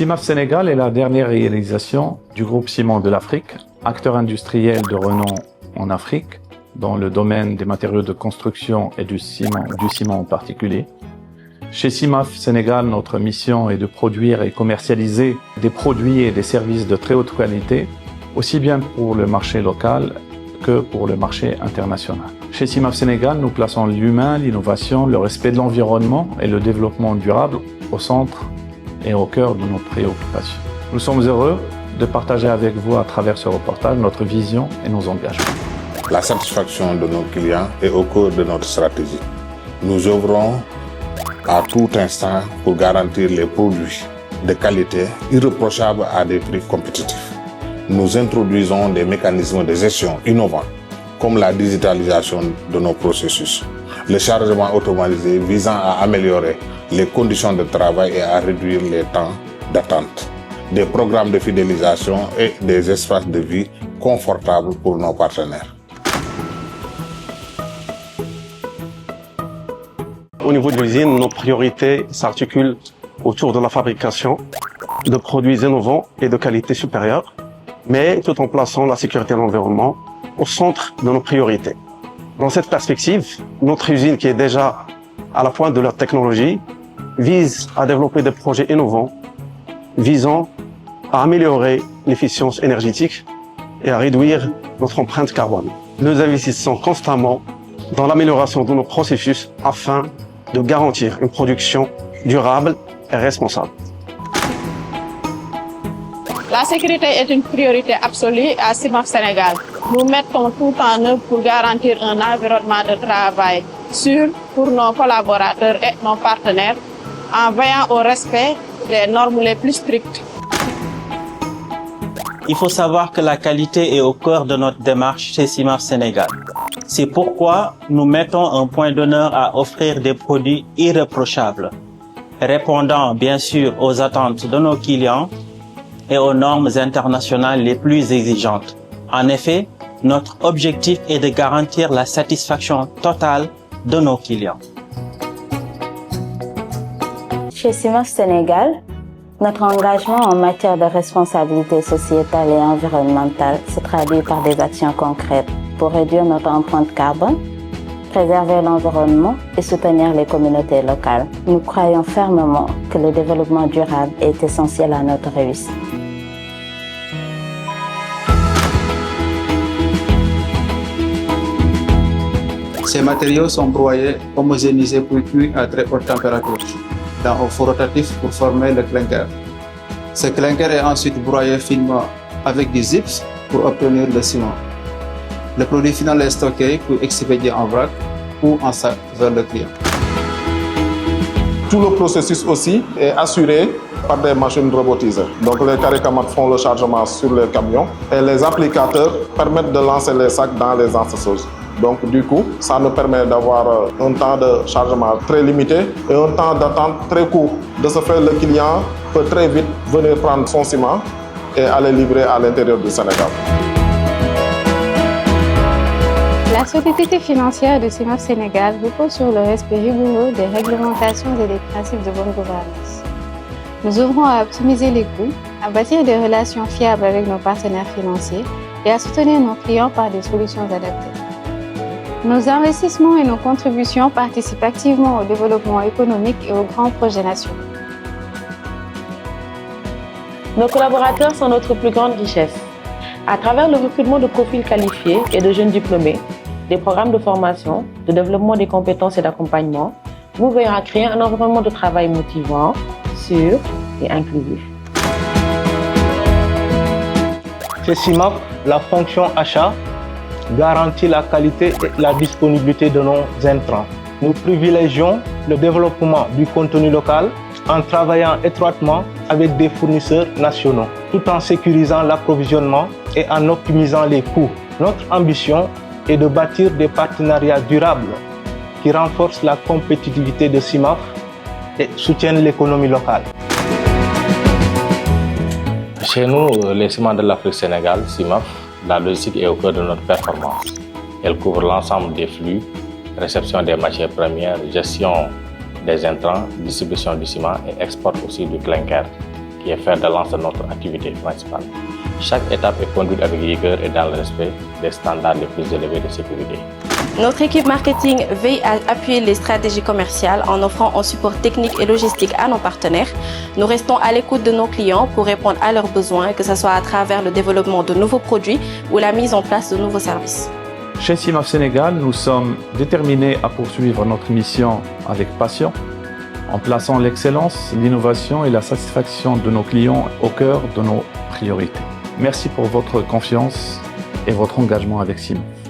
CIMAF Sénégal est la dernière réalisation du groupe Ciment de l'Afrique, acteur industriel de renom en Afrique, dans le domaine des matériaux de construction et du ciment en particulier. Chez CIMAF Sénégal, notre mission est de produire et commercialiser des produits et des services de très haute qualité, aussi bien pour le marché local que pour le marché international. Chez CIMAF Sénégal, nous plaçons l'humain, l'innovation, le respect de l'environnement et le développement durable au centre et au cœur de nos préoccupations. Nous sommes heureux de partager avec vous à travers ce reportage notre vision et nos engagements. La satisfaction de nos clients est au cœur de notre stratégie. Nous œuvrons à tout instant pour garantir les produits de qualité irréprochables à des prix compétitifs. Nous introduisons des mécanismes de gestion innovants, comme la digitalisation de nos processus, le chargement automatisé visant à améliorer les conditions de travail et à réduire les temps d'attente, des programmes de fidélisation et des espaces de vie confortables pour nos partenaires. Au niveau de l'usine, nos priorités s'articulent autour de la fabrication de produits innovants et de qualité supérieure, mais tout en plaçant la sécurité de l'environnement au centre de nos priorités. Dans cette perspective, notre usine, qui est déjà à la pointe de leur technologie, vise à développer des projets innovants visant à améliorer l'efficience énergétique et à réduire notre empreinte carbone. Nous investissons constamment dans l'amélioration de nos processus afin de garantir une production durable et responsable. La sécurité est une priorité absolue à CIMAF Sénégal. Nous mettons tout en œuvre pour garantir un environnement de travail sûr pour nos collaborateurs et nos partenaires en veillant au respect des normes les plus strictes. Il faut savoir que la qualité est au cœur de notre démarche chez CIMAF Sénégal. C'est pourquoi nous mettons un point d'honneur à offrir des produits irréprochables, répondant bien sûr aux attentes de nos clients et aux normes internationales les plus exigeantes. En effet, notre objectif est de garantir la satisfaction totale de nos clients. Chez CIMAF Sénégal, notre engagement en matière de responsabilité sociétale et environnementale se traduit par des actions concrètes pour réduire notre empreinte carbone, préserver l'environnement et soutenir les communautés locales. Nous croyons fermement que le développement durable est essentiel à notre réussite. Ces matériaux sont broyés, homogénéisés puis cuits à très haute température dans un four rotatif pour former le clinker. Ce clinker est ensuite broyé finement avec du gypse pour obtenir le ciment. Le produit final est stocké puis expédié en vrac ou en sac vers le client. Tout le processus aussi est assuré par des machines robotisées. Donc les caricamates font le chargement sur les camions et les applicateurs permettent de lancer les sacs dans les encaisseuses. Donc du coup, ça nous permet d'avoir un temps de chargement très limité et un temps d'attente très court. De ce fait, le client peut très vite venir prendre son ciment et aller livrer à l'intérieur du Sénégal. La solidité financière de CIMAF Sénégal repose sur le respect rigoureux des réglementations et des principes de bonne gouvernance. Nous œuvrons à optimiser les coûts, à bâtir des relations fiables avec nos partenaires financiers et à soutenir nos clients par des solutions adaptées. Nos investissements et nos contributions participent activement au développement économique et aux grands projets nationaux. Nos collaborateurs sont notre plus grande richesse. À travers le recrutement de profils qualifiés et de jeunes diplômés, des programmes de formation, de développement des compétences et d'accompagnement, nous veillons à créer un environnement de travail motivant, sûr et inclusif. Chez CIMAF, la fonction achat garantit la qualité et la disponibilité de nos intrants. Nous privilégions le développement du contenu local en travaillant étroitement avec des fournisseurs nationaux, tout en sécurisant l'approvisionnement et en optimisant les coûts. Notre ambition est de bâtir des partenariats durables qui renforcent la compétitivité de CIMAF et soutiennent l'économie locale. Chez nous, les ciments de l'Afrique Sénégal, CIMAF, la logistique est au cœur de notre performance. Elle couvre l'ensemble des flux, réception des matières premières, gestion des intrants, distribution du ciment et export aussi du clinker. qui est fer de lance de notre activité principale. Chaque étape est conduite avec rigueur et dans le respect des standards les plus élevés de sécurité. Notre équipe marketing veille à appuyer les stratégies commerciales en offrant un support technique et logistique à nos partenaires. Nous restons à l'écoute de nos clients pour répondre à leurs besoins, que ce soit à travers le développement de nouveaux produits ou la mise en place de nouveaux services. Chez CIMAF Sénégal, nous sommes déterminés à poursuivre notre mission avec passion, en plaçant l'excellence, l'innovation et la satisfaction de nos clients au cœur de nos priorités. Merci pour votre confiance et votre engagement avec CIMAF.